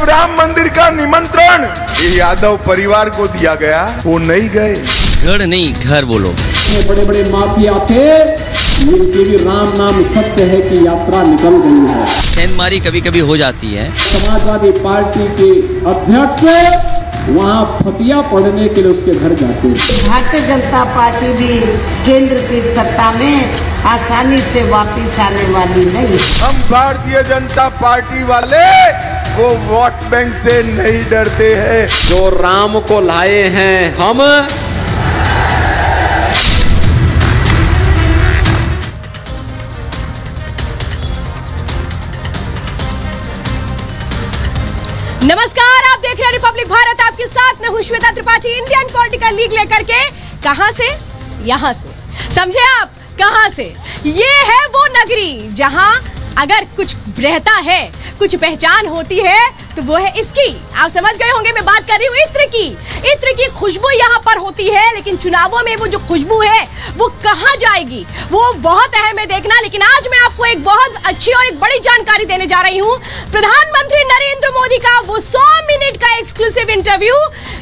राम मंदिर का निमंत्रण यादव परिवार को दिया गया, वो नहीं गए। गढ़ नहीं घर बोलो। बड़े बड़े माफिया थे, उनके भी राम नाम सत्य है कि यात्रा निकल गई है। सेंधमारी कभी कभी हो जाती है। समाजवादी पार्टी के अध्यक्ष वहाँ फतिया पढ़ने के लिए उसके घर जाते हैं। भारतीय जनता पार्टी भी केंद्र की सत्ता में आसानी से वापस आने वाली नहीं। हम भारतीय जनता पार्टी वाले वो वोट बैंक से नहीं डरते हैं। जो राम को लाए हैं हम, नमस्कार, आप देख रहे हैं रिपब्लिक भारत। आपके साथ मैं हूं Shweta Tripathi. Indian political league लेकर के कहां से? यहां से। समझे आप? कहां से? ये है वो नगरी जहां अगर कुछ रहता है, कुछ पहचान होती है तो वो है इसकी। आप समझ गए होंगे मैं बात कर रही हूँ इत्र की। इत्र की खुशबू यहाँ पर होती है, लेकिन चुनावों में वो जो खुशबू है वो कहाँ जाएगी वो बहुत अहम है देखना। लेकिन आज मैं आपको एक बहुत अच्छी और एक बड़ी जानकारी देने जा रही हूँ। प्रधानमंत्री नरेंद्र मोदी का वो 100 मिनट का exclusive interview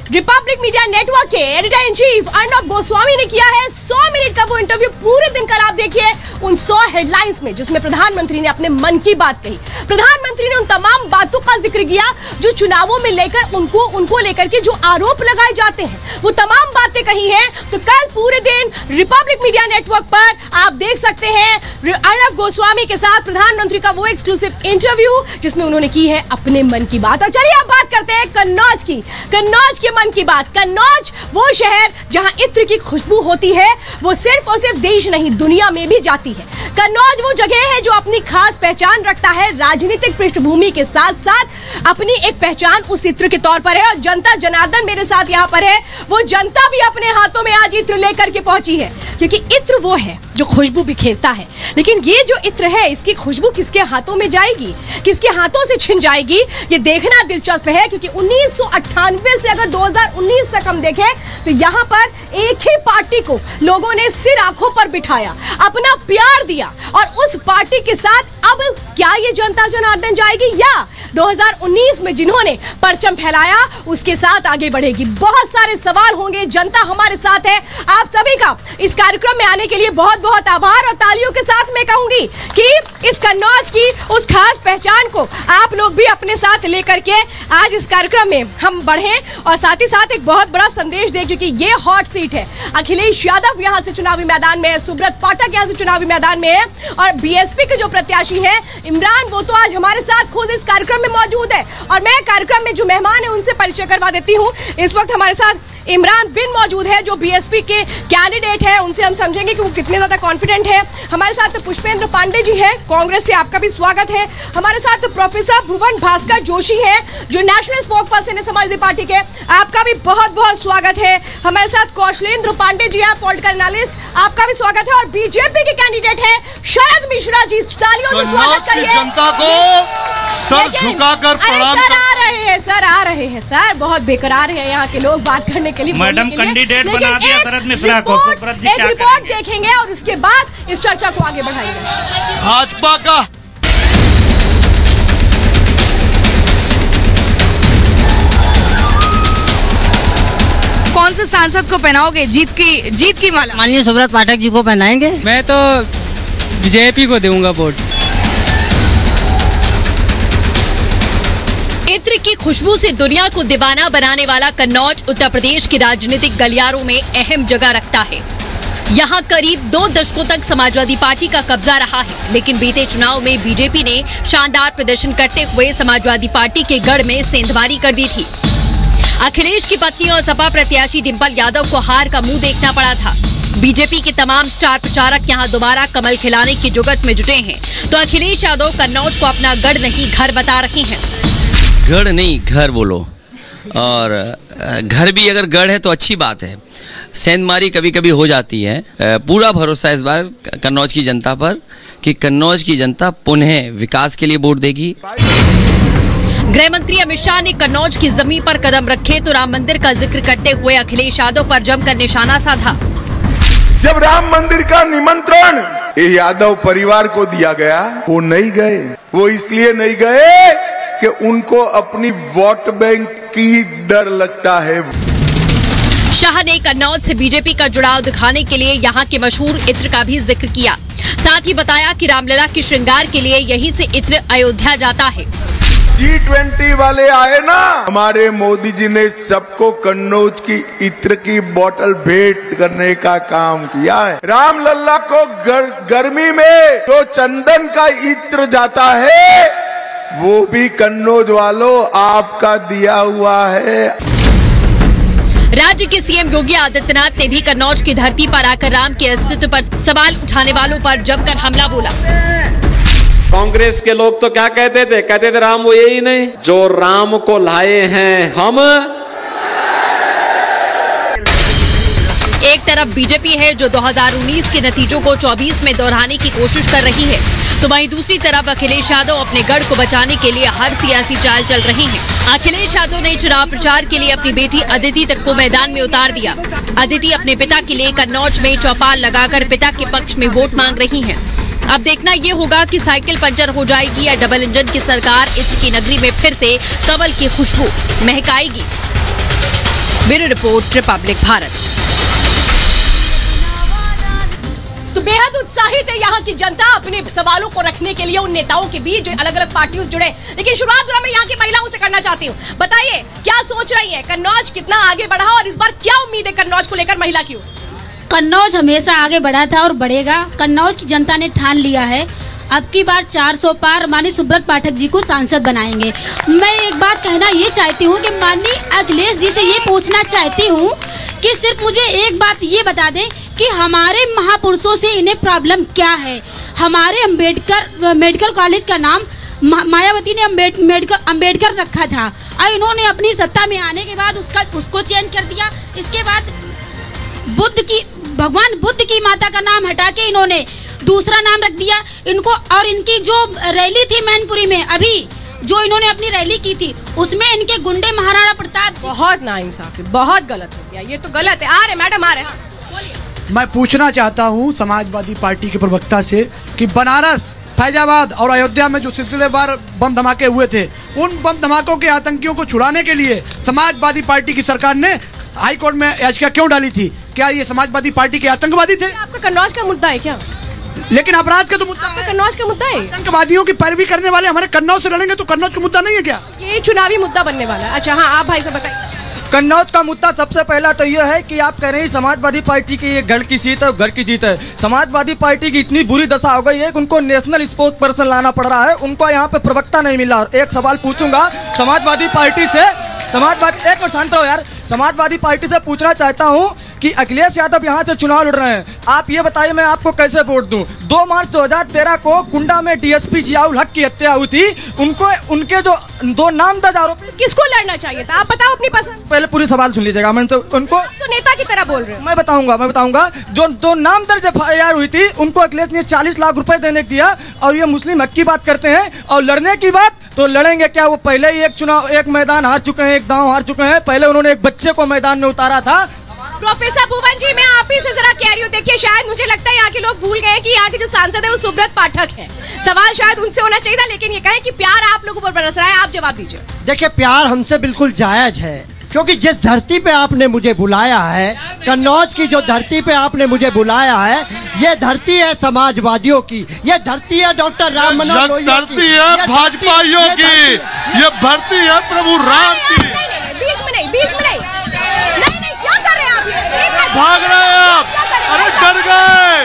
Republic Media Network के editor in chief Arnab Goswami ने किया है। 100 मिनट का वो इंटरव्यू पूरे दिन कल आप देखिए उन 100 हेडलाइंस में, जिसमें प्रधानमंत्री ने अपने मन की बात कही। प्रधानमंत्री ने उन तमाम बातों का जिक्र किया जो चुनावों में लेकर उनको लेकर के जो आरोप लगाए जाते हैं, वो तमाम बातें कही हैं। तो कल पूरे दिन रिपब्लिक मीडिया नेटवर्क पर आप देख सकते हैं अर्नब गोस्वामी के साथ प्रधानमंत्री का वो एक्सक्लूसिव इंटरव्यू जिसमें उन्होंने की है अपने मन की बात। और चलिए अब बात करते हैं कन्नौज की। कन्नौज के मन की बात। कन्नौज वो शहर जहां इत्र की खुशबू होती है, वो सिर्फ और सिर्फ देश नहीं दुनिया में भी जाती है। कन्नौज वो जगह है जो अपनी खास पहचान रखता है, राजनीतिक पृष्ठभूमि के साथ साथ अपनी एक पहचान उस इत्र के तौर पर है। और जनता जनार्दन मेरे साथ यहाँ पर है, वो जनता भी अपने हाथों में आज इत्र लेकर के पहुंची है, क्योंकि इत्र वो है जो खुशबू बिखेरता है। लेकिन ये जो इत्र है, इसकी खुशबू किसके हाथों में जाएगी, किसके हाथों से छिन जाएगी, ये देखना दिलचस्प है। क्योंकि 1998 से अगर 2019 तक हम देखें तो यहाँ पर एक ही पार्टी को लोगों ने सिर आंखों पर बिठाया, अपना प्यार दिया, और उस पार्टी के साथ अब क्या ये जनता जनार्दन जाएगी या 2019 में जिन्होंने परचम फैलाया उसके साथ आगे बढ़ेगी? बहुत सारे सवाल होंगे। जनता हमारे साथ है। आप सभी का इस कार्यक्रम में आने के लिए बहुत बहुत आभार। और तालियों के साथ मैं कहूंगी कि इस कन्नौज की उस खास पहचान को आप लोग भी अपने साथ लेकर के आज इस कार्यक्रम में हम बढ़े और साथ ही साथ एक बहुत बड़ा संदेश दें, क्योंकि ये हॉट सीट है। अखिलेश यादव यहाँ से चुनावी मैदान में है, सुब्रत पाठक यहाँ से चुनावी मैदान में है, और बीएसपी के जो प्रत्याशी है इमरान, वो तो आज हमारे साथ खुद इस कार्यक्रम में मौजूद है। और मैं कार्यक्रम में जो मेहमान है उनसे परिचय करवा देती हूँ। इस वक्त हमारे साथ इमरान बिन मौजूद है जो बीएसपी के कैंडिडेट है, उनसे हम समझेंगे कि वो कितने ज्यादा कॉन्फिडेंट है। हमारे साथ पुष्पेंद्र पांडे जी है, कांग्रेस से, आपका भी स्वागत है। हमारे साथ प्रोफेसर भुवन भास्कर जोशी है जो नेशनल स्पोक पर्सन है समाजवादी पार्टी के, आपका भी बहुत बहुत स्वागत है। हमारे साथ कौशलेंद्र पांडे जी है, पॉलिटिकल एनालिस्ट, आपका भी स्वागत है। और बीजेपी के कैंडिडेट है शरद मिश्रा जी, तालियों से स्वागत करिए। जनता को सर झुकाकर प्रणाम। सर आ रहे हैं सर, बहुत बेकरार है यहाँ के लोग बात करने के लिए। मैडम कैंडिडेट बना दिया शरद मिश्रा को, एक रिपोर्ट देखेंगे और उसके बाद इस चर्चा को आगे बढ़ाएंगे। भाजपा का कौन से सांसद को पहनाओगे जीत की माला? माननीय सुब्रत पाठक जी को पहनाएंगे। मैं तो बीजेपी को दूंगा वोट। इत्र की खुशबू से दुनिया को दीवाना बनाने वाला कन्नौज उत्तर प्रदेश की राजनीतिक गलियारों में अहम जगह रखता है। यहाँ करीब 2 दशकों तक समाजवादी पार्टी का कब्जा रहा है, लेकिन बीते चुनाव में बीजेपी ने शानदार प्रदर्शन करते हुए समाजवादी पार्टी के गढ़ में सेंधमारी कर दी थी। अखिलेश की पत्नी और सपा प्रत्याशी डिंपल यादव को हार का मुंह देखना पड़ा था। बीजेपी के तमाम स्टार प्रचारक यहाँ दोबारा कमल खिलाने की जुगत में जुटे हैं, तो अखिलेश यादव कन्नौज को अपना गढ़ नहीं घर बता रहे हैं। गढ़ नहीं घर बोलो, और घर भी अगर गढ़ है तो अच्छी बात है। सेंधमारी कभी कभी हो जाती है। पूरा भरोसा इस बार कन्नौज की जनता पर कि कन्नौज की जनता पुनः विकास के लिए वोट देगी। गृह मंत्री अमित शाह ने कन्नौज की जमीन पर कदम रखे तो राम मंदिर का जिक्र करते हुए अखिलेश यादव पर जमकर निशाना साधा। जब राम मंदिर का निमंत्रण यादव परिवार को दिया गया, वो नहीं गए। वो इसलिए नहीं गए कि उनको अपनी वोट बैंक की डर लगता है। शाह ने कन्नौज से बीजेपी का जुड़ाव दिखाने के लिए यहाँ के मशहूर इत्र का भी जिक्र किया। साथ ही बताया कि रामलला के श्रृंगार के लिए यहीं से इत्र अयोध्या जाता है। G20 वाले आए ना, हमारे मोदी जी ने सबको कन्नौज की इत्र की बोतल भेंट करने का काम किया है। रामलला को गर्मी में जो चंदन का इत्र जाता है वो भी कन्नौज वालों आपका दिया हुआ है। राज्य के सीएम योगी आदित्यनाथ ने भी कन्नौज की धरती पर आकर राम के अस्तित्व पर सवाल उठाने वालों पर जमकर हमला बोला। कांग्रेस के लोग तो क्या कहते थे राम वो यही नहीं जो राम को लाए हैं हम। एक तरफ बीजेपी है जो 2019 के नतीजों को 24 में दोहराने की कोशिश कर रही है, तो वहीं दूसरी तरफ अखिलेश यादव अपने गढ़ को बचाने के लिए हर सियासी चाल चल रही हैं। अखिलेश यादव ने चुनाव प्रचार के लिए अपनी बेटी अदिति तक को मैदान में उतार दिया। अदिति अपने पिता के लिए कन्नौज में चौपाल लगाकर पिता के पक्ष में वोट मांग रही हैं। अब देखना ये होगा कि साइकिल पंचर हो जाएगी या डबल इंजन की सरकार इत्र की नगरी में फिर से कमल की खुशबू महकाएगी। Bureau report, Republic Bharat. तो बेहद उत्साहित है यहाँ की जनता अपने सवालों को रखने के लिए उन नेताओं के बीच जो अलग अलग पार्टियों से जुड़े। लेकिन शुरुआत मैं यहाँ की महिलाओं से करना चाहती हूँ। बताइए क्या सोच रही है, कन्नौज कितना आगे बढ़ा और इस बार क्या उम्मीद है कन्नौज को लेकर महिला की ओर? कन्नौज हमेशा आगे बढ़ा था और बढ़ेगा। कन्नौज की जनता ने ठान लिया है अब की बार 400 पार माननीय सुब्रत पाठक जी को सांसद बनाएंगे। मैं एक बात कहना ये चाहती हूँ कि माननीय अखिलेश जी से ये पूछना चाहती हूँ कि सिर्फ मुझे एक बात ये बता दें कि हमारे महापुरुषों से इन्हें प्रॉब्लम क्या है। हमारे अंबेडकर मेडिकल कॉलेज का नाम मायावती ने अंबेडकर रखा था और इन्होंने अपनी सत्ता में आने के बाद उसको चेंज कर दिया। इसके बाद भगवान बुद्ध की माता का नाम हटा के इन्होंने दूसरा नाम रख दिया इनको। और इनकी जो रैली थी मैनपुरी में अभी जो इन्होंने अपनी रैली की थी उसमें इनके गुंडे महाराणा प्रताप। बहुत नाइंसाफी, बहुत गलत हो गया, ये तो गलत है। आ रहे मैडम, आ रहे। मैं पूछना चाहता हूं समाजवादी पार्टी के प्रवक्ता से कि बनारस, फैजाबाद और अयोध्या में जो सिलसिलेवार बम धमाके हुए थे, उन बम धमाकों के आतंकियों को छुड़ाने के लिए समाजवादी पार्टी की सरकार ने हाई कोर्ट में याचिका क्यों डाली थी? क्या ये समाजवादी पार्टी के आतंकवादी थे? आपका कन्नौज का मुद्दा है क्या? लेकिन अपराध का तो मुद्दा आपका कन्नौज का मुद्दा है। आतंकवादियों की पैरवी करने वाले हमारे कन्नौज से लड़ेंगे तो कन्नौज का मुद्दा नहीं है क्या? ये चुनावी मुद्दा बनने वाला है। अच्छा हाँ, आप भाई से बताइए। कन्नौज का मुद्दा सबसे पहला तो यह है कि आप कह रहे हैं समाजवादी पार्टी की ये गढ़ की सीट है, घर की जीत है। समाजवादी पार्टी की इतनी बुरी दशा हो गई है कि उनको नेशनल स्पोक्स पर्सन लाना पड़ रहा है, उनको यहाँ पे प्रवक्ता नहीं मिला। एक सवाल पूछूंगा समाजवादी पार्टी से, एक मिनट शांत रहो यार। समाजवादी पार्टी से पूछना चाहता हूँ कि अखिलेश यादव यहाँ से चुनाव लड़ रहे हैं, आप ये बताइए मैं आपको कैसे वोट दूं? 2 मार्च 2013 को कुंडा में डीएसपी जियाउल हक की हत्या हुई थी, उनके जो 2 नामजद आरोपी, किसको लड़ना चाहिए था? आप बताओ अपनी पसंद। पहले पूरी सवाल सुन लीजिएगा। मैं उनको तो नेता की तरह बोल रहे हो। मैं बताऊंगा जो 2 नामदर्ज FIR हुई थी उनको अखिलेश ने 40 लाख रुपए देने को दिया और ये मुस्लिम हक की बात करते हैं। और लड़ने की बात तो लड़ेंगे क्या? वो पहले ही एक मैदान हार चुके हैं, एक गाँव हार चुके हैं। पहले उन्होंने एक बच्चे को मैदान में उतारा था। प्रोफेसर भुवन जी, मैं आप ही से जरा कह रही हूँ, देखिए शायद मुझे लगता है यहाँ के लोग भूल गए कि यहाँ के जो सांसद है वो सुब्रत पाठक है। सवाल शायद उनसे होना चाहिए था, लेकिन ये कहें कि प्यार आप लोगों पर बरस रहा है, आप जवाब दीजिए। देखिए प्यार हमसे बिल्कुल जायज है, क्योंकि जिस धरती पे आपने मुझे बुलाया है, कन्नौज की जो धरती पे आपने मुझे बुलाया है, ये धरती है समाजवादियों की, ये धरती है डॉक्टर राम मनोहर लोहिया की, धरती है भाजपाइयों की, ये धरती है प्रभु राम की। बीच में नहीं, क्या कर रहे हैं आप? ये भाग रहे हैं आप, अरे डर गए,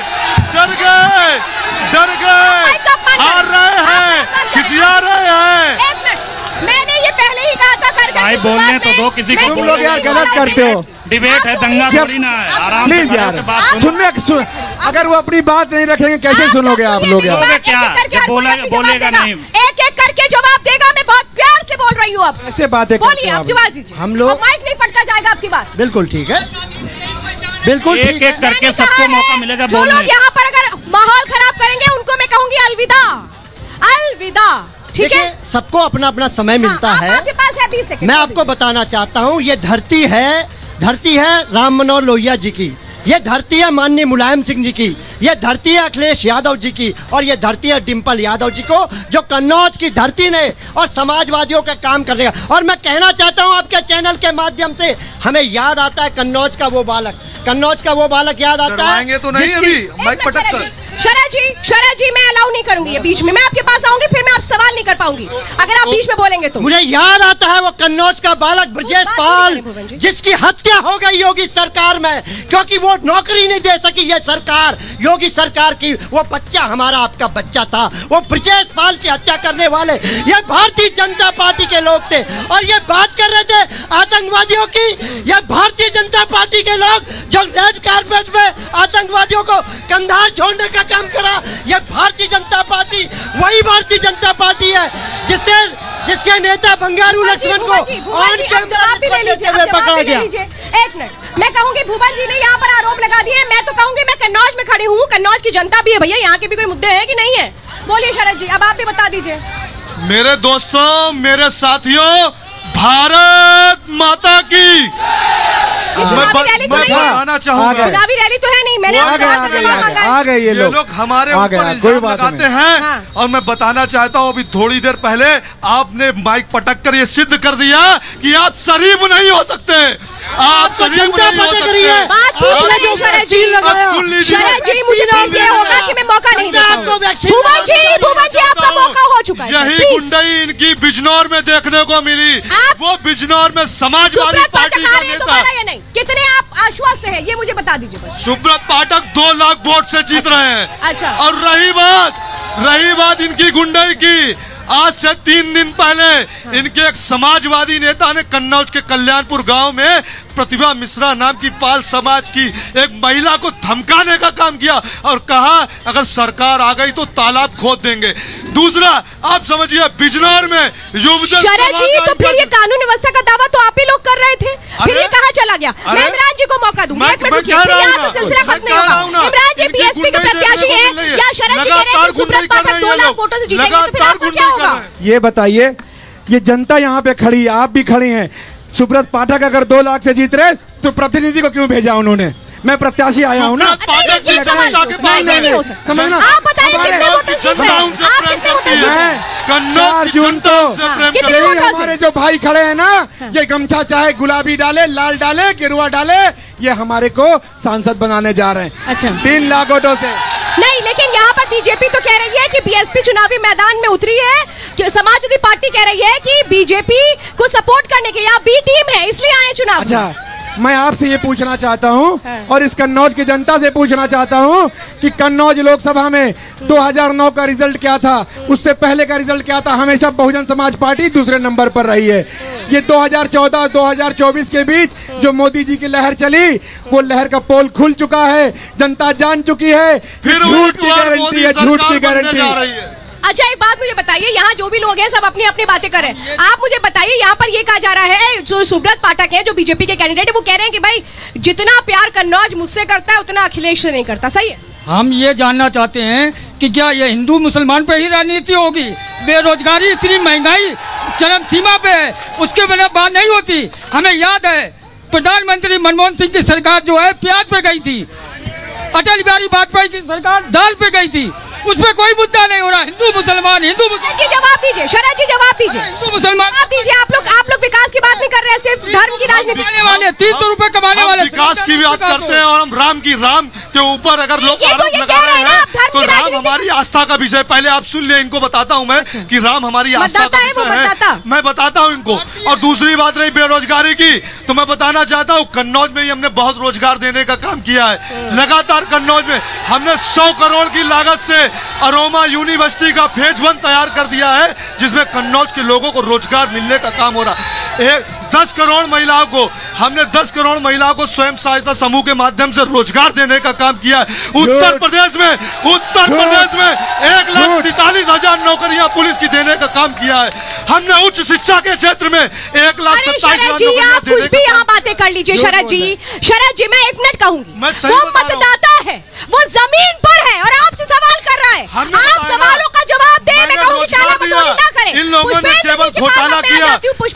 हार रहे हैं, खिसिया रहे हैं। एक मिनट, मैंने ये पहले ही कहा था भाई बोलने तो दो किसी को। तुम लोग यार गलत करते हो। डिबेट है, दंगा थोड़ी ना है। आराम से प्लीज यार अगर वो अपनी बात नहीं रखेंगे कैसे सुनोगे आप लोग? यार क्या बोलेगा नहीं, एक करके जवाब देगा। मैं बहुत प्यार से बोल रही हूँ। अब ऐसे बातें बोलिए, आप जवाब दीजिए। हम लोग माइक नहीं पड़ता जाएगा आपकी बात। बिल्कुल ठीक है, बिल्कुल एक एक करके सबको मौका मिलेगा बोलने। जो लोग यहाँ पर अगर माहौल खराब करेंगे उनको मैं कहूँगी अलविदा, अलविदा। ठीक है, सबको अपना अपना समय मिलता है। आपके पास है 20 सेकंड। मैं आपको बताना चाहता हूँ, ये धरती है राम मनोहर लोहिया जी की, ये धरती है माननीय मुलायम सिंह जी की, ये धरती है अखिलेश यादव जी की, और ये धरती है डिम्पल यादव जी को, जो कन्नौज की धरती ने और समाजवादियों का काम कर रहे हैं। और मैं कहना चाहता हूं आपके चैनल के माध्यम से, हमें याद आता है कन्नौज का वो बालक याद आता है। तो नहीं अभी माइक पटक कर। शरद जी मैं अलाउ नहीं करूंगी बीच में, मैं आपके पास आऊंगी फिर मैं आप सवाल नहीं कर पाऊंगी अगर आप बीच में बोलेंगे तो। मुझे याद आता है वो कन्नौज का बालक ब्रजेश पाल, जिसकी हत्या हो गई योगी सरकार में, क्योंकि वो नौकरी नहीं दे सकी ये सरकार, योगी सरकार की। वो बच्चा हमारा आपका बच्चा था, वो ब्रजेश पाल की हत्या करने वाले ये भारतीय जनता पार्टी के लोग थे। और ये बात कर रहे थे आतंकवादियों की, ये भारतीय जनता पार्टी के लोग जो रेड कारपेट में आतंकवादियों को कंधार छोड़ने का काम करा, ये भारतीय जनता पार्टी वही भारतीय जनता पार्टी है जिसके नेता बंगारू लक्ष्मण को पकड़ा गया। एक मिनट, मैं कहूंगी भुवन जी ने यहाँ पर आरोप लगा दिए, मैं तो कहूंगी मैं कन्नौज में खड़ी हूँ, कन्नौज की जनता भी है भैया, यहाँ के भी कोई मुद्दे हैं कि नहीं है? बोलिए शरद जी, अब आप भी बता दीजिए। मेरे दोस्तों, मेरे साथियों, भारत माता की चुनावी रैली तो नहीं है, चुनावी रैली तो है नहीं, मैंने आ गए ये लोग हमारे ऊपर इल्जाम लगाते हैं। और मैं बताना चाहता हूँ, अभी थोड़ी देर पहले आपने माइक पटक कर ये सिद्ध कर दिया कि आप शरीफ नहीं हो सकते, आप शरीफ नहीं हो सकते। शरद जी मुझे ये होगा कि मैं मौका नहीं दूंगा। भुवन जी आपका मौका हो चुका है। यही गुंडई इनकी बिजनौर में देखने को मिली, वो बिजनौर में समाजवादी पार्टी का नेता। कितने आप आश्वस्त हैं ये मुझे बता दीजिए बस। सुब्रत पाठक 2 लाख वोट से जीत रहे हैं। अच्छा। और रही बात इनकी गुंडई की, आज से 3 दिन पहले इनके एक समाजवादी नेता ने कन्नौज के कल्याणपुर गांव में प्रतिभा मिश्रा नाम की पाल समाज की एक महिला को धमकाने का काम किया और कहा अगर सरकार आ गई तो तालाब खोद देंगे। दूसरा, आप समझिए बिजनौर में युवजन। शरद जी, तो फिर ये कानून व्यवस्था का दावा तो आप ही लोग कर रहे थे, फिर ये कहाँ चला गया? मैं इमरान जी को मौका दूंगा, एक मिनट रुकिए, फिर यहाँ तो सिलसिला खत्म नहीं होगा। इमरान जी बीएसपी के प्रत्याशी हैं, या शरद जी कह रहे हैं कि सुब्रत पाठक 2 लाख वोटों से जीतेंगे, तो फिर आपको क्या होगा? ये बताइए, ये जनता यहाँ पे खड़ी है, आप भी खड़ी हैं, सुब्रत पाठक अगर 2 लाख से जीत रहे तो प्रतिनिधि को क्यों भेजा उन्होंने? मैं प्रत्याशी आया हूँ ना। नहीं हो सकता। समझना, आप बताइए कितने वोटर जीत रहे हैं? आप कितने वोटर जीत रहे हैं? 4 जून को हमारे जो भाई खड़े हैं ना, ये गमछा चाहे गुलाबी डाले, लाल डाले, गेरुआ डाले, ये हमारे को सांसद बनाने जा रहे हैं। अच्छा। 3 लाख वोटों से नहीं, लेकिन यहाँ पर बीजेपी तो कह रही है कि बीएसपी चुनावी मैदान में उतरी है, कि समाजवादी पार्टी कह रही है कि बीजेपी को सपोर्ट करने के लिए बी टीम है इसलिए आए चुनाव। अच्छा, मैं आपसे ये पूछना चाहता हूँ और इस कन्नौज की जनता से पूछना चाहता हूँ कि कन्नौज लोकसभा में 2009 का रिजल्ट क्या था, उससे पहले का रिजल्ट क्या था? हमेशा बहुजन समाज पार्टी दूसरे नंबर पर रही है। ये 2014 और 2024 के बीच जो मोदी जी की लहर चली, वो लहर का पोल खुल चुका है, जनता जान चुकी है, झूठ की गारंटी है, झूठ की गारंटी। अच्छा, एक बात मुझे बताइए, यहाँ जो भी लोग हैं सब अपनी अपनी बातें कर रहे हैं, आप मुझे बताइए, यहाँ पर ये कहा जा रहा है, जो सुब्रत पाठक है जो बीजेपी के कैंडिडेट है, वो कह रहे हैं कि भाई जितना प्यार कन्नौज मुझसे करता है उतना अखिलेश से नहीं करता, सही है? हम ये जानना चाहते हैं कि क्या ये हिंदू मुसलमान पे ही राजनीति होगी? बेरोजगारी इतनी, महंगाई चरम सीमा पे है, उसके बिना बात नहीं होती। हमें याद है प्रधानमंत्री मनमोहन सिंह की सरकार जो है प्याज पे गई थी, अटल बिहारी वाजपेयी की सरकार दाल पे गई थी, उस पर कोई मुद्दा नहीं हो रहा। हिंदू मुसलमान जी जवाब दीजिए, शरद जी जवाब दीजिए, हिंदू मुसलमान जवाब दीजिए। आप लोग विकास की बात नहीं कर रहे हैं, सिर्फ धर्म की राजनीति करने वाले, 300 रुपए कमाने वाले विकास की बात करते हैं, और हम राम के ऊपर अगर लोग आरोप लगा रहे हैं तो राम हमारी आस्था का विषय। पहले आप सुन ले, इनको बताता हूँ मैं कि राम हमारी आस्था का विषय है, मैं बताता हूँ इनको। और दूसरी बात रही बेरोजगारी की, तो मैं बताना चाहता हूँ कन्नौज में ही हमने बहुत रोजगार देने का काम किया है। लगातार कन्नौज में हमने 100 करोड़ की लागत से अरोमा यूनिवर्सिटी का फेज 1 तैयार कर दिया है, जिसमें कन्नौज के लोगों को रोजगार मिलने का काम हो रहा। 10 करोड़ महिलाओं को हमने 10 करोड़ महिलाओं को स्वयं सहायता समूह के माध्यम से रोजगार देने का काम किया है। उत्तर प्रदेश में 1,43,000 नौकरियां पुलिस की देने का काम किया है। हमने उच्च शिक्षा के क्षेत्र में 1,27,000 आप कुछ भी यहाँ बातें कर लीजिए। शरद जी मैं 1 मिनट कहूंगी, वो मतदाता है, वो जमीन पर है और आपसे सवाल कर रहा है, आप सवालों का जवाब दें। मैं कहूँगी टाला बटोरी ना करें। इन लोगों ने केवल घोटाला किया,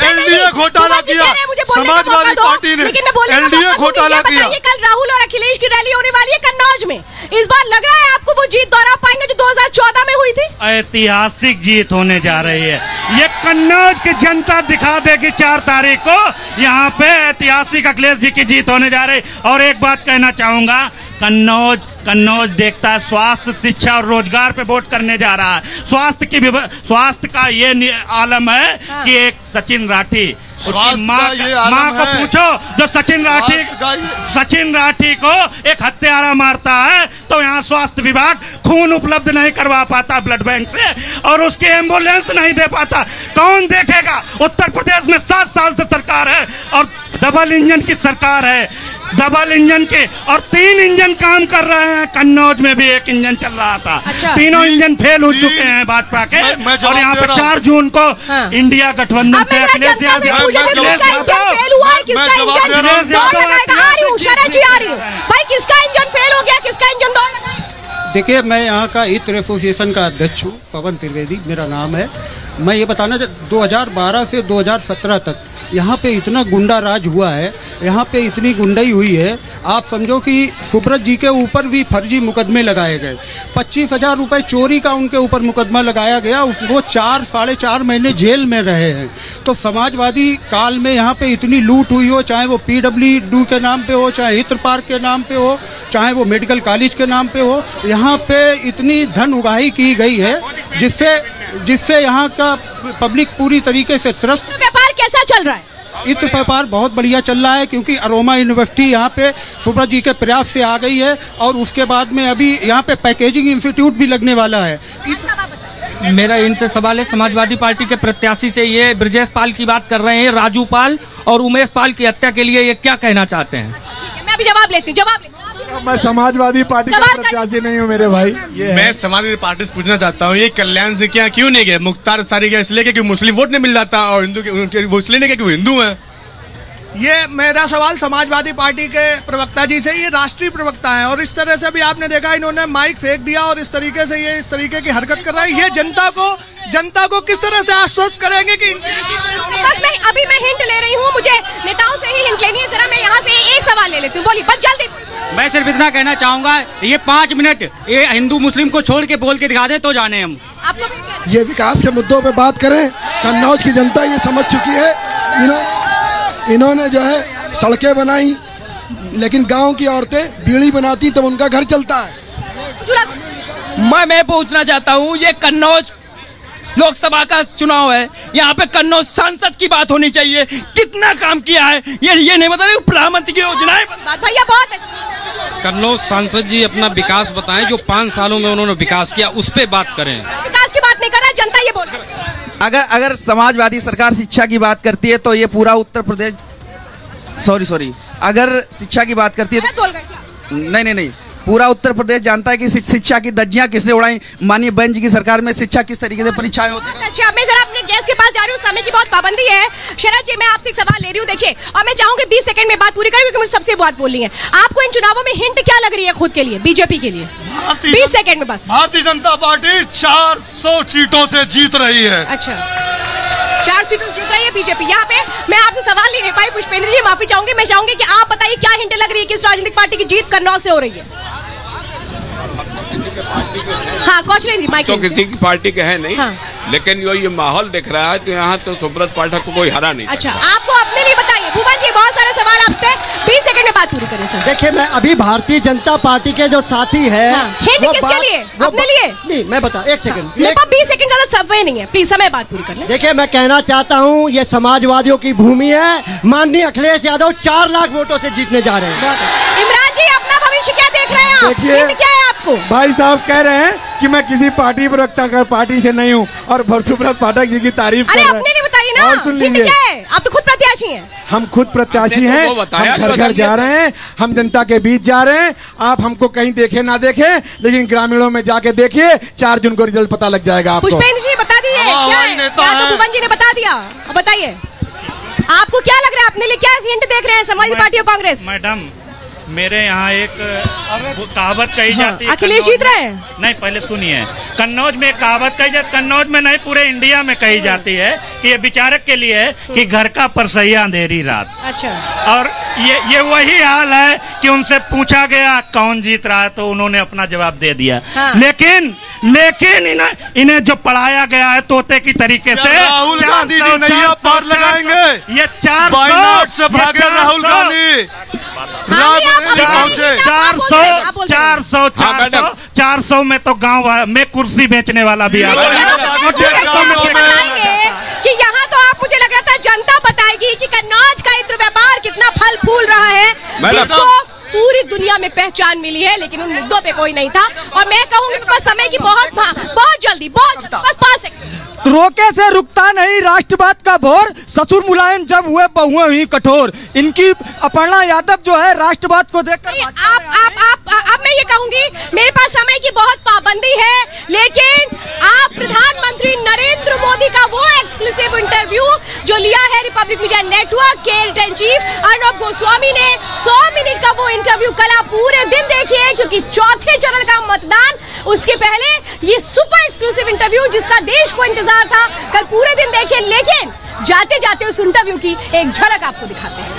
एनडीए घोटाला किया, समाजवादी पार्टी ने एनडीए घोटाला किया। कल राहुल और अखिलेश की रैली होने वाली है कन्नौज में, इस बार लग रहा है आपको वो जीत दोहरा पाएंगे जो 2014 में हुई थी? ऐतिहासिक जीत होने जा रही है, ये कन्नौज की जनता दिखा देगी 4 तारीख को, यहाँ पे ऐतिहासिक अखिलेश जी की जीत होने जा रही। और एक बात कहना चाहूंगा, कन्नौज देखता है स्वास्थ्य, शिक्षा और रोजगार पे वोट करने जा रहा है। स्वास्थ्य का ये आलम है कि एक सचिन राठी, उसकी माँ को पूछो, जो सचिन राठी को एक हत्यारा मारता है तो यहाँ स्वास्थ्य विभाग खून उपलब्ध नहीं करवा पाता ब्लड बैंक से, और उसकी एम्बुलेंस नहीं दे पाता। कौन देखेगा? उत्तर प्रदेश में 7 साल से सरकार है और डबल इंजन की सरकार है, डबल इंजन के, और 3 इंजन काम कर रहे हैं। कन्नौज में भी 1 इंजन चल रहा था, तीनों इंजन फेल हो चुके हैं भाजपा के। और यहाँ पे 4 जून को इंडिया गठबंधन से अखिलेश यादव किसका इंजन फेल हो गया, किसका इंजन दौड़ लगाया? देखिए, मैं यहाँ का इत्र एसोसिएशन का अध्यक्ष हूँ, पवन त्रिवेदी मेरा नाम है। मैं ये बताना 2012 से 2017 तक यहाँ पे इतना गुंडा राज हुआ है, यहाँ पे इतनी गुंडाई हुई है, आप समझो कि सुब्रत जी के ऊपर भी फर्जी मुकदमे लगाए गए। 25,000 रुपए चोरी का उनके ऊपर मुकदमा लगाया गया, वो 4 साढ़े 4 महीने जेल में रहे हैं। तो समाजवादी काल में यहाँ पे इतनी लूट हुई हो, चाहे वो PWD के नाम पे हो, चाहे हित्र पार्क के नाम पे हो, चाहे वो मेडिकल कॉलेज के नाम पे हो, यहाँ पे इतनी धन उगाही की गई है जिससे यहाँ का पब्लिक पूरी तरीके से त्रस्त। व्यापार कैसा चल रहा है? इत्र व्यापार बहुत बढ़िया चल रहा है, क्योंकि अरोमा यूनिवर्सिटी यहाँ पे सुब्रत जी के प्रयास से आ गई है, और उसके बाद में अभी यहाँ पे पैकेजिंग इंस्टीट्यूट भी लगने वाला है। मेरा इनसे सवाल है, समाजवादी पार्टी के प्रत्याशी से, ये ब्रजेश पाल की बात कर रहे हैं, राजू पाल और उमेश पाल की हत्या के लिए ये क्या कहना चाहते हैं? मैं अभी जवाब लेती हूँ, मैं समाजवादी पार्टी का प्रत्याशी नहीं हूँ मेरे भाई। मैं समाजवादी पार्टी से पूछना चाहता हूँ, ये कल्याण सिंह क्या क्यों नहीं गए? मुख्तार अंसारी क्या इसलिए कि मुस्लिम वोट नहीं मिल जाता, और हिंदू के वो इसलिए नहीं कि वो हिंदू हैं? ये मेरा सवाल समाजवादी पार्टी के प्रवक्ता जी से, ये राष्ट्रीय प्रवक्ता है, और इस तरह से भी आपने देखा इन्होंने माइक फेंक दिया और इस तरीके से ये इस तरीके की हरकत कर रहा है। ये जनता को किस तरह से आश्वस्त करेंगे कि बस मैं हिंट ले रही हूँ, मुझे नेताओं से ही हिंट लेनी है। जरा मैं यहाँ पे एक सवाल ले लेती हूँ, बोलिए बस जल्दी। मैं सिर्फ इतना कहना चाहूंगा, ये 5 मिनट ये हिंदू मुस्लिम को छोड़ के बोल के दिखा दे तो जाने हम। आपको ये विकास के मुद्दों पे बात करें, कन्नौज की जनता ये समझ चुकी है। इन्होंने जो है सड़कें बनाई, लेकिन गांव की औरतें बीड़ी बनाती तब उनका घर चलता है। मैं पूछना चाहता हूँ, ये कन्नौज लोकसभा का चुनाव है, यहाँ पे कन्नौज सांसद की बात होनी चाहिए, कितना काम किया है ये नहीं बता रहे, प्रधानमंत्री की योजनाएं। भैया बहुत कन्नौज सांसद जी अपना विकास बताएं, जो 5 सालों में उन्होंने विकास किया उस पे बात करें। विकास की बात नहीं कर रहा, जनता ये बोल रही है। अगर समाजवादी सरकार शिक्षा की बात करती है तो ये पूरा उत्तर प्रदेश, सॉरी, अगर शिक्षा की बात करती है तो नहीं, पूरा उत्तर प्रदेश जानता है कि शिक्षा की धज्जियां किसने उड़ाई। माननीय बहन जी की सरकार में शिक्षा किस तरीके से परीक्षाएं होती हैं। अच्छा, मैं जरा अपने गेस्ट के पास जा रही हूँ, समय की बहुत पाबंदी है। शरद जी, मैं आपसे एक सवाल ले रही हूँ, देखिए, और मैं चाहूंगी 20 सेकंड में बात पूरी करें, क्योंकि मुझे सबसे बात बोलनी है। आपको इन चुनावों में हिंट क्या लग रही है खुद के लिए, बीजेपी के लिए? 20 सेकंड में बस। भारतीय जनता पार्टी 400 सीटों से जीत रही है। अच्छा, 4 सीटों जीत रही है बीजेपी। यहाँ पे मैं आपसे सवाल नहीं ले पाई, पुष्पेंद्र जी माफी चाहूंगी। मैं चाहूंगी कि आप बताइए क्या हिंट लग रही है, किस राजनीतिक पार्टी की जीत कन्नौज से हो रही है? हाँ, कौशलेंद्र जी, माइक। तो किसी की पार्टी के है नहीं, लेकिन ये माहौल दिख रहा है कि यहाँ तो सुब्रत पाठक को कोई हरा नहीं। अच्छा, आपको अपने लिए बताइए। भुवन जी, बहुत सारे सवाल आपसे, 20 सेकंड में बात पूरी करें सर। देखिए, मैं अभी भारतीय जनता पार्टी के जो साथी है, हिंट किसके लिए? अपने लिए? नहीं, मैं बता, 1 सेकंड। 20 सेकंड ज्यादा समय नहीं है, प्लीज समय बात पूरी कर लें। देखिए, मैं कहना चाहता हूँ, ये समाजवादियों की भूमि है। माननीय अखिलेश यादव 4 लाख वोटों से जीतने जा रहे हैं। इमरान जी, अपना भविष्य क्या देख रहे हैं आप? हिंट क्या है आपको? भाई साहब कह रहे हैं कि मैं किसी पार्टी प्रवक्ता का पार्टी से नहीं हूँ, और सुब्रत पाठक जी की तारीफ कर रहे हैं। अपने लिए बताइए ना, और सुन लीजिए, क्या है? आप तो खुद प्रत्याशी हैं। हम खुद प्रत्याशी हैं, हम घर घर जा रहे हैं, हम जनता के बीच जा रहे हैं। आप हमको कहीं देखे ना देखे, लेकिन ग्रामीणों में जाके देखिए, 4 जून को रिजल्ट पता लग जाएगा आपको। पुष्पेंद्र जी बता दीजिए क्या है? तो भुवन जी ने बता दिया, बताइए आपको क्या लग रहा है, अपने लिए क्या हिंट देख रहे हैं समाजवादी पार्टी और कांग्रेस? मैडम, मेरे यहाँ एक कहावत कही जाती है। अखिलेश जीत रहे हैं? नहीं, पहले सुनिए। कन्नौज में एक कहावत कही जाती, कन्नौज में नहीं पूरे इंडिया में कही जाती है कि ये विचारक के लिए है कि घर का परसैया अंधेरी रात। अच्छा। और ये वही हाल है कि उनसे पूछा गया कौन जीत रहा है तो उन्होंने अपना जवाब दे दिया। हाँ। लेकिन इन्हें जो पढ़ाया गया है तोते की तरीके से, राहुल गांधी जी नैया पार लगाएंगे। ये 400 से भागे राहुल गांधी, 400 में तो गांव में कुर्सी बेचने वाला भी आ गया। कि यहाँ तो आप, मुझे लग रहा था जनता बताएगी कि कन्नौज का इत्र व्यापार कितना फल फूल रहा है, जिसको पूरी दुनिया में पहचान मिली है, लेकिन उन मुद्दों पे कोई नहीं था। और मैं कहूँगी बस समय की बहुत जल्दी, बस 5 सेकंड। रोके से रुकता नहीं राष्ट्रवाद का भोर, ससुर मुलायम जब हुए बहुएं हुई कठोर। इनकी अपर्णा यादव जो है राष्ट्रवाद को देखकर आप मैं ये कहूंगी, मेरे पास समय की बहुत पाबंदी है, लेकिन आप प्रधानमंत्री नरेंद्र मोदी का वो एक्सक्लूसिव इंटरव्यू जो लिया है रिपब्लिक मीडिया नेटवर्क के editor in chief Arnab Goswami ने, 100 मिनट का वो इंटरव्यू कल आप पूरे दिन देखिए, क्योंकि चौथे चरण का मतदान उसके पहले ये सुपर एक्सक्लूसिव इंटरव्यू जिसका देश को इंतजार था, कल पूरे दिन देखिए। लेकिन जाते जाते उस इंटरव्यू की एक झलक आपको दिखाते हैं।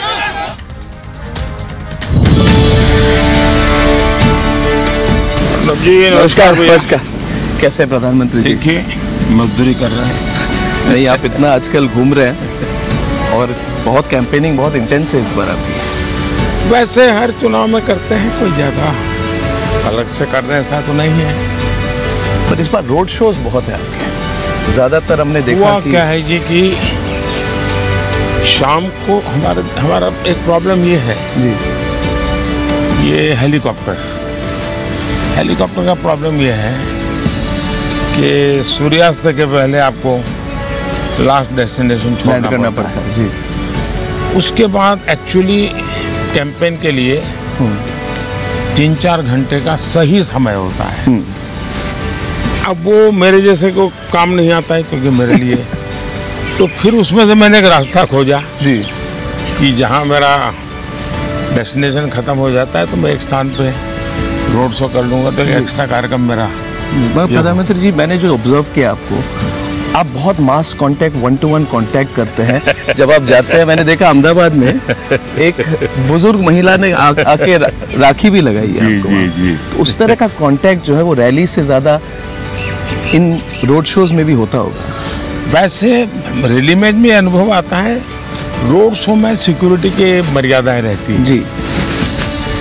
जी नमस्कार। नमस्कार। कैसे प्रधानमंत्री जी? देखिए, मजदूरी कर रहे हैं। नहीं, आप इतना आजकल घूम रहे हैं और बहुत कैंपेनिंग बहुत इंटेंस है इस बार आपकी। वैसे हर चुनाव में करते हैं, कोई ज़्यादा अलग से कर रहे हैं ऐसा तो नहीं है, पर इस बार रोड शोज बहुत है आपके। ज़्यादातर हमने देखा कि क्या है जी कि शाम को हमारा एक प्रॉब्लम ये है जी, ये हेलीकॉप्टर का प्रॉब्लम ये है कि सूर्यास्त के पहले आपको लास्ट डेस्टिनेशन छोड़ना करना पड़ता है जी। उसके बाद एक्चुअली कैंपेन के लिए 3-4 घंटे का सही समय होता है। अब वो मेरे जैसे को काम नहीं आता है, क्योंकि मेरे लिए तो फिर उसमें से मैंने एक रास्ता खोजा जी कि जहाँ मेरा डेस्टिनेशन ख़त्म हो जाता है तो मैं एक स्थान पे रोड शो कर लूँगा, तो एक्स्ट्रा कार्यक्रम मेरा। प्रधानमंत्री जी, मैंने जो ऑब्जर्व किया आपको, आप बहुत मास कांटेक्ट, 1-to-1 कांटेक्ट करते हैं जब आप जाते हैं। मैंने देखा अहमदाबाद में एक बुजुर्ग महिला ने आके राखी भी लगाई है आपको। जी। तो उस तरह का कांटेक्ट जो है वो रैली से ज़्यादा इन रोड शोज में भी होता होगा। वैसे रैली में भी अनुभव आता है, रोड शो में सिक्योरिटी के मर्यादाएं रहती हैं जी,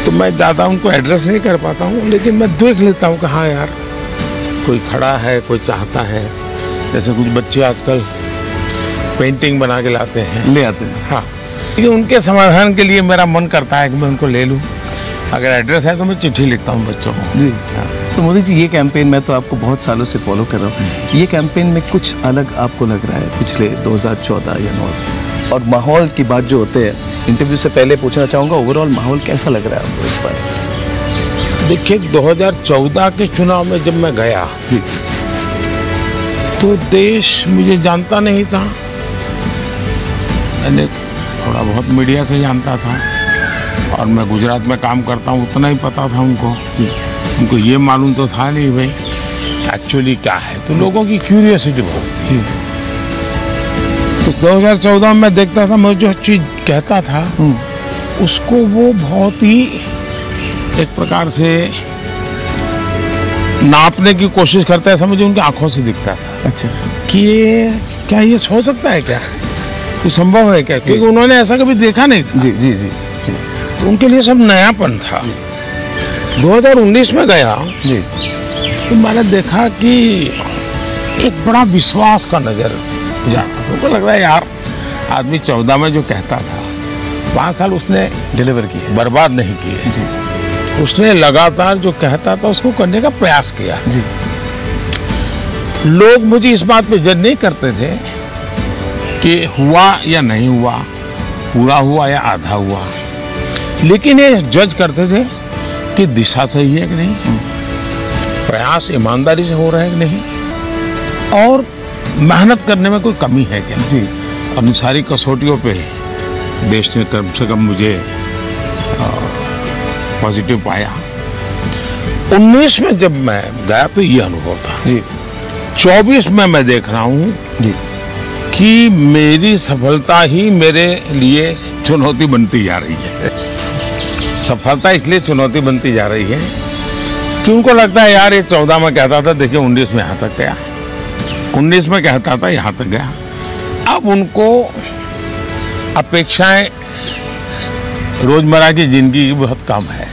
तो मैं ज़्यादा उनको एड्रेस नहीं कर पाता हूँ, लेकिन मैं देख लेता हूँ कि हाँ यार कोई खड़ा है, कोई चाहता है। जैसे कुछ बच्चे आजकल पेंटिंग बना के लाते हैं, ले आते हैं। हाँ, लेकिन उनके समाधान के लिए मेरा मन करता है कि मैं उनको ले लूँ। अगर एड्रेस है तो मैं चिट्ठी लिखता हूँ बच्चों को जी। हाँ। तो मोदी जी, ये कैंपेन मैं तो आपको बहुत सालों से फॉलो कर रहा हूँ, ये कैंपेन में कुछ अलग आपको लग रहा है पिछले 2014 या 9? और माहौल की बात जो होते हैं, इंटरव्यू से पहले पूछना चाहूँगा, ओवरऑल माहौल कैसा लग रहा है आपको इस बार? देखिए, 2014 के चुनाव में जब मैं गया जी, तो देश मुझे जानता नहीं था। मैंने थोड़ा बहुत मीडिया से जानता था, और मैं गुजरात में काम करता हूँ, उतना ही पता था उनको जी। उनको ये मालूम तो था नहीं भाई एक्चुअली क्या है, तो लोगों की क्यूरियोसिटी बहुत थी। तो 2014 में देखता था, मैं जो चीज़ कहता था उसको वो बहुत ही एक प्रकार से नापने की कोशिश करता है, समझे उनकी आंखों से दिखता था। अच्छा, कि ये क्या ये हो सकता है, क्या ये संभव है क्या, क्योंकि उन्होंने ऐसा कभी देखा नहीं था। जी। तो उनके लिए सब नयापन था। 2019 में गया जी, तो मैंने देखा कि एक बड़ा विश्वास का नजर जाता। तो लग रहा है यार, आदमी 14 में जो कहता था, 5 साल उसने डिलीवर किए, बर्बाद नहीं किए जी। उसने लगातार जो कहता था उसको करने का प्रयास किया जी। लोग मुझे इस बात पे जज नहीं करते थे कि हुआ या नहीं हुआ, पूरा हुआ या आधा हुआ, लेकिन ये जज करते थे कि दिशा सही है कि नहीं, प्रयास ईमानदारी से हो रहा है कि नहीं, और मेहनत करने में कोई कमी है क्या जी। और इन सारी कसौटियों पे देश ने कम से कम मुझे पॉजिटिव पाया। 19 में जब मैं गया तो ये अनुभव था जी। 24 में मैं देख रहा हूँ जी कि मेरी सफलता ही मेरे लिए चुनौती बनती जा रही है। सफलता इसलिए चुनौती बनती जा रही है कि उनको लगता है यार ये 14 में कहता था, देखिए 19 में यहाँ तक गया, 19 में कहता था यहाँ तक गया। अब उनको अपेक्षाएं रोजमर्रा की जिंदगी की बहुत कम है।